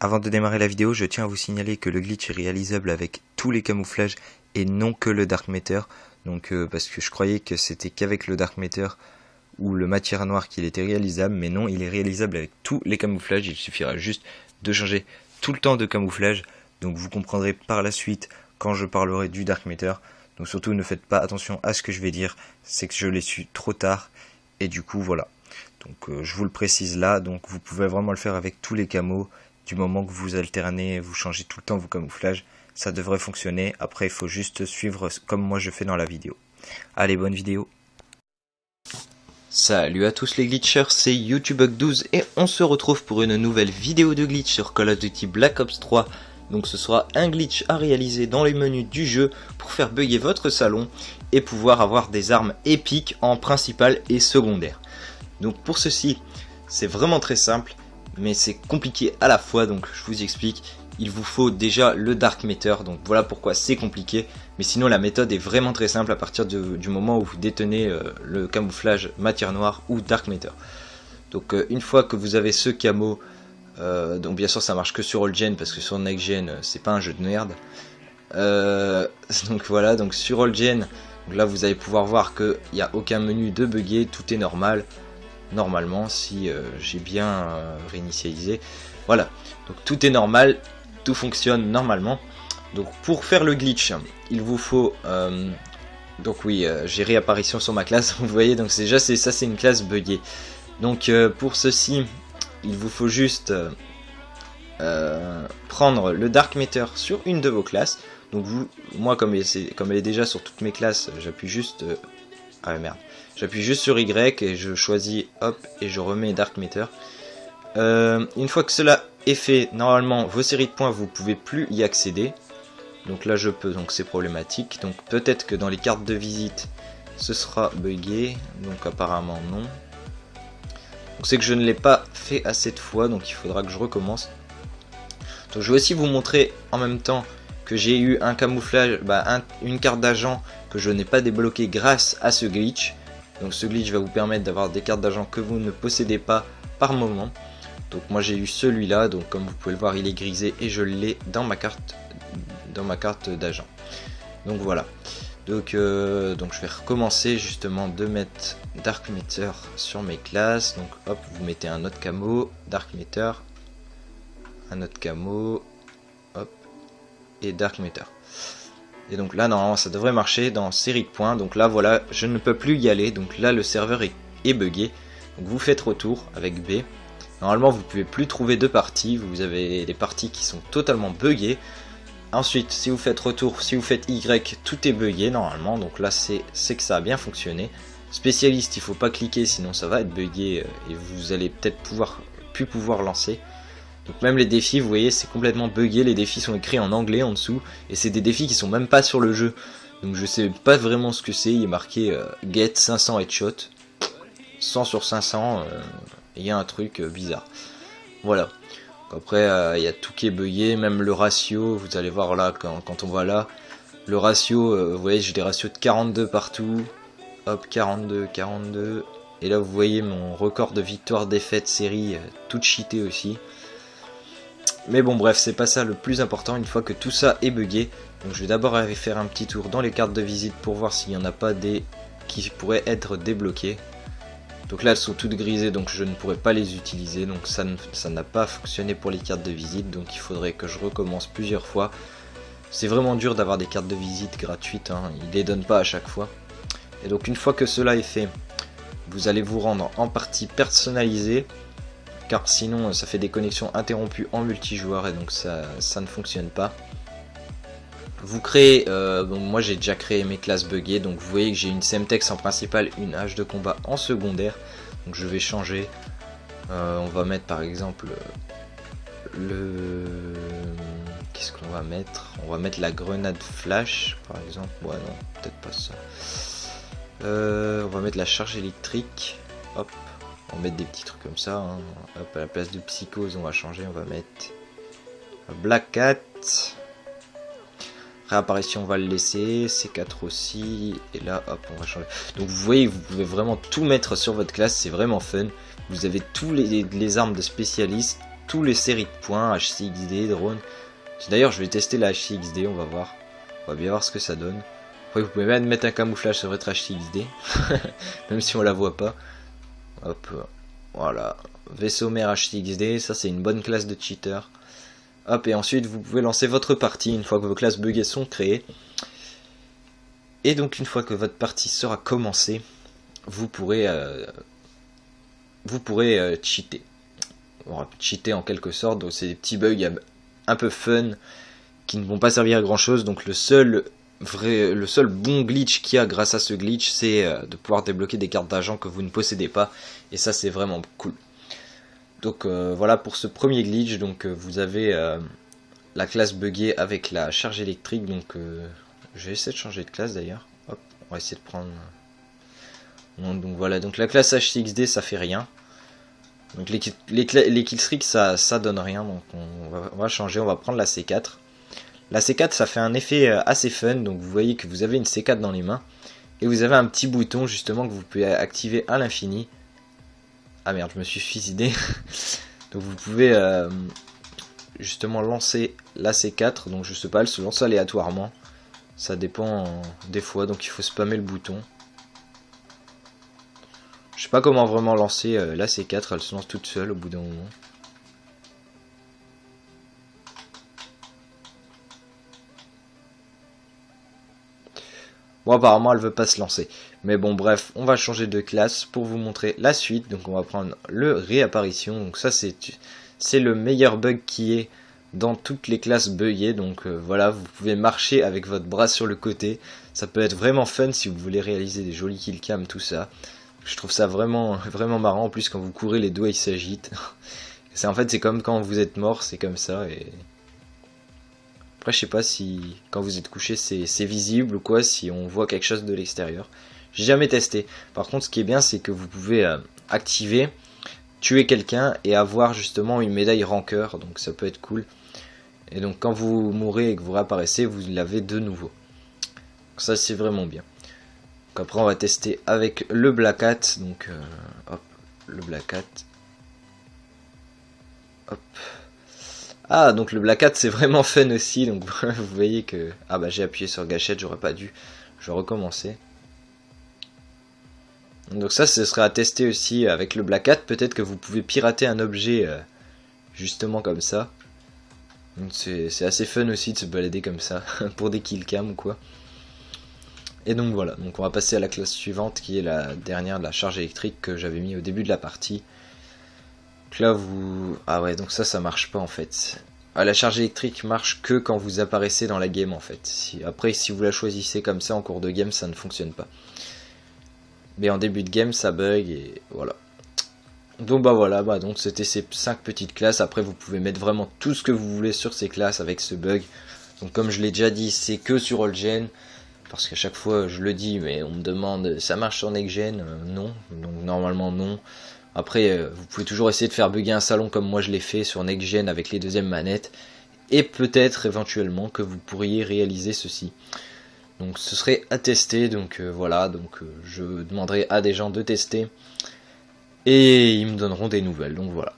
Avant de démarrer la vidéo, je tiens à vous signaler que le glitch est réalisable avec tous les camouflages et non que le Dark Matter. Donc parce que je croyais que c'était qu'avec le Dark Matter ou le matière noire qu'il était réalisable, mais non, il est réalisable avec tous les camouflages. Il suffira juste de changer tout le temps de camouflage. Donc vous comprendrez par la suite quand je parlerai du Dark Matter. Donc surtout ne faites pas attention à ce que je vais dire, c'est que je l'ai su trop tard et du coup voilà. Donc je vous le précise là, donc vous pouvez vraiment le faire avec tous les camos. Du moment que vous alternez, vous changez tout le temps vos camouflages, ça devrait fonctionner. Après il faut juste suivre comme moi je fais dans la vidéo. Allez, bonne vidéo. Salut à tous les glitchers, c'est YouTubebug12 et on se retrouve pour une nouvelle vidéo de glitch sur Call of Duty Black Ops 3. Donc ce sera un glitch à réaliser dans les menus du jeu pour faire bugger votre salon et pouvoir avoir des armes épiques en principal et secondaire. Donc pour ceci, c'est vraiment très simple, mais c'est compliqué à la fois, donc je vous explique. Il vous faut déjà le Dark Matter, donc voilà pourquoi c'est compliqué. Mais sinon la méthode est vraiment très simple à partir du moment où vous détenez le camouflage matière noire ou Dark Matter. Donc une fois que vous avez ce camo, donc bien sûr ça marche que sur All Gen parce que sur Next Gen c'est pas un jeu de merde. Donc voilà, donc sur All Gen, donc là vous allez pouvoir voir qu'il n'y a aucun menu de buggé, tout est normal. Normalement si j'ai bien réinitialisé. Voilà, donc tout est normal, tout fonctionne normalement. Donc pour faire le glitch, il vous faut donc oui, j'ai réapparition sur ma classe, vous voyez, donc déjà ça c'est une classe buggée. Donc pour ceci, il vous faut juste prendre le Dark Matter sur une de vos classes. Donc moi comme elle est déjà sur toutes mes classes, j'appuie juste ah merde, j'appuie juste sur Y et je choisis hop et je remets Dark Matter. Une fois que cela est fait, normalement vos séries de points vous pouvez plus y accéder. Donc là je peux, donc c'est problématique. Donc peut-être que dans les cartes de visite ce sera buggé, donc apparemment non. Donc c'est que je ne l'ai pas fait assez de fois, donc il faudra que je recommence. Donc je vais aussi vous montrer en même temps que j'ai eu un camouflage, une carte d'agent que je n'ai pas débloqué grâce à ce glitch. Donc ce glitch va vous permettre d'avoir des cartes d'agent que vous ne possédez pas par moment. Donc moi j'ai eu celui-là, donc comme vous pouvez le voir il est grisé et je l'ai dans ma carte d'agent. Donc voilà. Donc je vais recommencer justement de mettre Dark Matter sur mes classes. Donc hop, vous mettez un autre camo, Dark Matter, un autre camo, hop, et Dark Matter. Et donc là normalement ça devrait marcher dans série de points. Donc là voilà, je ne peux plus y aller. Donc là le serveur est buggé. Donc vous faites retour avec B. Normalement vous pouvez plus trouver de parties. Vous avez des parties qui sont totalement buggées. Ensuite si vous faites retour, si vous faites Y, tout est buggé normalement. Donc là c'est que ça a bien fonctionné. Spécialiste, il faut pas cliquer sinon ça va être buggé et vous allez peut-être plus pouvoir lancer. Donc même les défis, vous voyez, c'est complètement buggé. Les défis sont écrits en anglais en dessous. Et c'est des défis qui sont même pas sur le jeu. Donc je sais pas vraiment ce que c'est. Il est marqué Get 500 headshot. 100 sur 500. Il y a un truc bizarre. Voilà. Donc après, il y a tout qui est buggé. Même le ratio, vous allez voir là, quand on voit là. Le ratio, vous voyez, j'ai des ratios de 42 partout. Hop, 42, 42. Et là, vous voyez mon record de victoire-défaite série, tout cheaté aussi. Mais bon bref, c'est pas ça le plus important une fois que tout ça est buggé. Donc je vais d'abord aller faire un petit tour dans les cartes de visite pour voir s'il n'y en a pas des qui pourraient être débloquées. Donc là elles sont toutes grisées donc je ne pourrais pas les utiliser. Donc ça n'a pas fonctionné pour les cartes de visite. Donc il faudrait que je recommence plusieurs fois. C'est vraiment dur d'avoir des cartes de visite gratuites, hein. Ils les donnent pas à chaque fois. Et donc une fois que cela est fait, vous allez vous rendre en partie personnalisée. Car sinon ça fait des connexions interrompues en multijoueur et donc ça ne fonctionne pas. Vous créez, donc moi j'ai déjà créé mes classes buggées, donc vous voyez que j'ai une Semtex en principal, une hache de combat en secondaire. Donc je vais changer, on va mettre par exemple qu'est-ce qu'on va mettre? On va mettre la grenade flash par exemple, ouais non, peut-être pas ça. On va mettre la charge électrique, hop. On va mettre des petits trucs comme ça, hein. Hop, à la place de psychose on va changer, on va mettre Black Cat. Réapparition on va le laisser, C4 aussi, et là hop on va changer. Donc vous voyez vous pouvez vraiment tout mettre sur votre classe, c'est vraiment fun. Vous avez tous les armes de spécialistes, tous les séries de points, HCXD, drone. D'ailleurs je vais tester la HCXD, on va voir. On va bien voir ce que ça donne. Après vous pouvez même mettre un camouflage sur votre HCXD. Même si on la voit pas. Hop, voilà. Vaisseau mère HCXD, ça c'est une bonne classe de cheater. Hop, et ensuite vous pouvez lancer votre partie une fois que vos classes buggées sont créées. Et donc une fois que votre partie sera commencée, vous pourrez cheater. On va cheater en quelque sorte, donc c'est des petits bugs un peu fun qui ne vont pas servir à grand chose. Donc le seul bon glitch qu'il y a grâce à ce glitch, c'est de pouvoir débloquer des cartes d'argent que vous ne possédez pas, et ça c'est vraiment cool. Donc voilà pour ce premier glitch. Donc vous avez la classe buggée avec la charge électrique. Donc je vais essayer de changer de classe d'ailleurs. Hop, on va essayer de prendre. Donc voilà, donc la classe HCXD ça fait rien. Donc les killstreaks ça donne rien, donc on va changer, on va prendre la C4. La C4 ça fait un effet assez fun, donc vous voyez que vous avez une C4 dans les mains. Et vous avez un petit bouton justement que vous pouvez activer à l'infini. Ah merde, je me suis suicidé. Donc vous pouvez justement lancer la C4, donc je sais pas, elle se lance aléatoirement. Ça dépend des fois, donc il faut spammer le bouton. Je sais pas comment vraiment lancer la C4, elle se lance toute seule au bout d'un moment. Bon, apparemment elle veut pas se lancer. Mais bon, bref, on va changer de classe pour vous montrer la suite. Donc on va prendre le réapparition. Donc ça c'est le meilleur bug qui est dans toutes les classes buggées. Donc voilà, vous pouvez marcher avec votre bras sur le côté. Ça peut être vraiment fun si vous voulez réaliser des jolis killcams, tout ça. Je trouve ça vraiment marrant. En plus quand vous courez, les doigts ils s'agitent. En fait c'est comme quand vous êtes mort, c'est comme ça. Et après je sais pas si quand vous êtes couché c'est visible ou quoi, si on voit quelque chose de l'extérieur. J'ai jamais testé. Par contre ce qui est bien c'est que vous pouvez activer, tuer quelqu'un et avoir justement une médaille rancœur. Donc ça peut être cool. Et donc quand vous mourrez et que vous réapparaissez, vous l'avez de nouveau. Donc ça c'est vraiment bien. Donc après on va tester avec le Black Hat. Donc hop, le Black Hat. Hop. Ah, donc le Black Hat c'est vraiment fun aussi. Donc vous voyez que... Ah bah j'ai appuyé sur gâchette, j'aurais pas dû. Je vais recommencer. Donc ça ce serait à tester aussi avec le Black Hat. Peut-être que vous pouvez pirater un objet justement comme ça. C'est assez fun aussi de se balader comme ça pour des killcams ou quoi. Et donc voilà, donc on va passer à la classe suivante qui est la dernière de la charge électrique que j'avais mis au début de la partie. Donc là vous... Ah ouais, donc ça marche pas en fait. Ah, la charge électrique marche que quand vous apparaissez dans la game en fait. Après si vous la choisissez comme ça en cours de game ça ne fonctionne pas. Mais en début de game ça bug et voilà. Donc bah voilà, donc c'était ces 5 petites classes. Après vous pouvez mettre vraiment tout ce que vous voulez sur ces classes avec ce bug. Donc comme je l'ai déjà dit, c'est que sur All Gen. Parce qu'à chaque fois je le dis, mais on me demande ça marche sur Next Gen, non, donc normalement non. Après vous pouvez toujours essayer de faire bugger un salon comme moi je l'ai fait sur Next Gen avec les deuxièmes manettes. Et peut-être éventuellement que vous pourriez réaliser ceci. Donc ce serait à tester, donc voilà, donc je demanderai à des gens de tester. Et ils me donneront des nouvelles, donc voilà.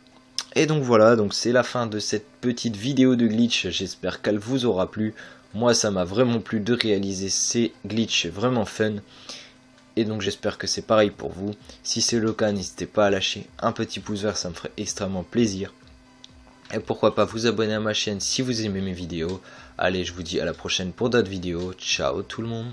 Et donc voilà, donc c'est la fin de cette petite vidéo de glitch, j'espère qu'elle vous aura plu. Moi ça m'a vraiment plu de réaliser ces glitches vraiment fun. Et donc j'espère que c'est pareil pour vous. Si c'est le cas, n'hésitez pas à lâcher un petit pouce vert, ça me ferait extrêmement plaisir. Et pourquoi pas vous abonner à ma chaîne si vous aimez mes vidéos. Allez, je vous dis à la prochaine pour d'autres vidéos. Ciao tout le monde.